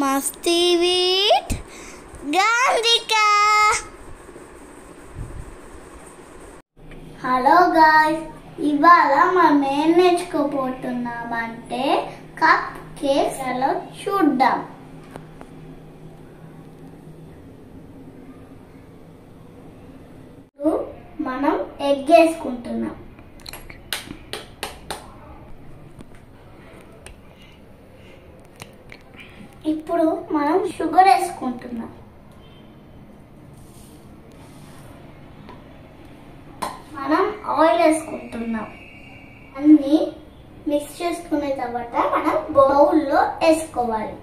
Masti with గాంధిక. Hello guys, ఇవాళ మనం ఏం నేర్చుకోబోతున్నామంటే కప్ కేక్స్ ఎలా చూద్దాం. మనం ఎగ్ వేసుకుంటున్నాం. ఇప్పుడు మనం షుగర్ వేసుకుంటున్నాం. మనం ఆయిల్ వేసుకుంటున్నాం. అన్ని మిక్స్ చేసుకున్న తర్వాత మనం బౌల్లో వేసుకోవాలి.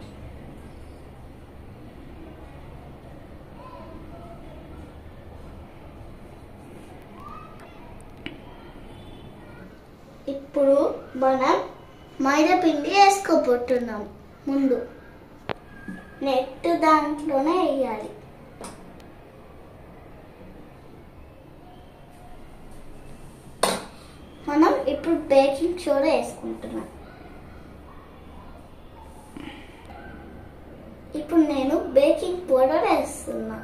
ఇప్పుడు మనం మైదా పిండి వేసుకోబోతున్నాం. ముందు నెట్ దాంట్లోనే వేయాలి. మనం ఇప్పుడు బేకింగ్ సోడా వేసుకుంటున్నాం. ఇప్పుడు నేను బేకింగ్ పౌడర్ వేస్తున్నా.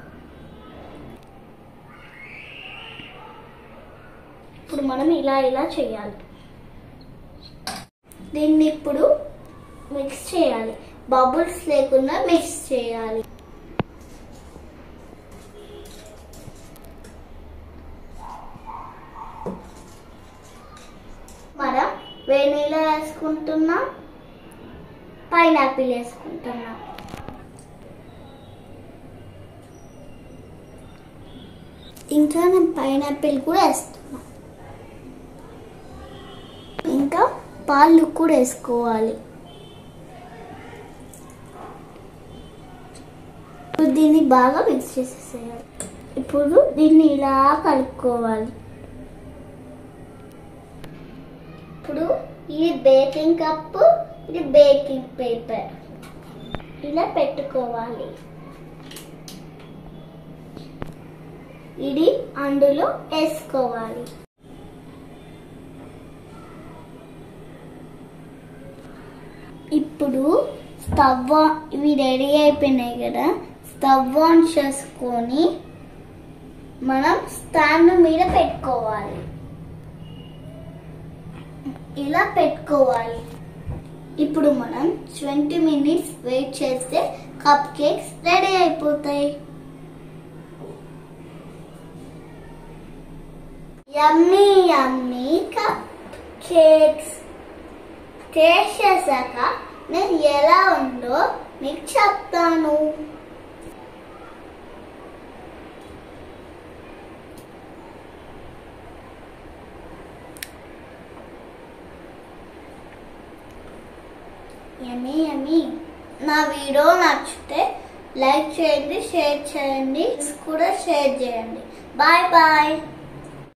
ఇప్పుడు మనం ఇలా చేయాలి. దీన్ని ఇప్పుడు మిక్స్ చేయాలి. బబుల్స్ లేకుండా మిక్స్ చేయాలి. మనం వెనిలా వేసుకుంటున్నాం, పైనాపిల్ వేసుకుంటున్నాం. ఇంకా నేను పైనాపిల్ కూడా వేస్తున్నా. ఇంకా పాలు కూడా వేసుకోవాలి. దీన్ని బాగా మిక్స్ చేసేసేయాలి. ఇప్పుడు దీన్ని ఇలా కలుపుకోవాలి. ఇప్పుడు ఇది బేకింగ్ కప్, ఇది బేకింగ్ పేపర్ ఇలా పెట్టుకోవాలి. ఇది అందులో వేసుకోవాలి. ఇప్పుడు స్టవ్ ఇవి రెడీ అయిపోయినాయి కదా, స్టవ్ ఆన్ చేసుకొని మనం స్టాండ్ మీద పెట్టుకోవాలి. ఇలా పెట్టుకోవాలి. ఇప్పుడు మనం 20 minutes వెయిట్ చేస్తే కప్ కేక్స్ రెడీ అయిపోతాయి. యమ్మీ యమ్మీ కప్ కేక్స్. టేస్ట్ చేశాక నేను ఎలా ఉందో మీకు చెప్తాను. యమ్మీ యమ్మీ. నా వీడియో నచ్చితే లైక్ చేయండి, షేర్ చేయండి, కూడా షేర్ చేయండి. Bye bye.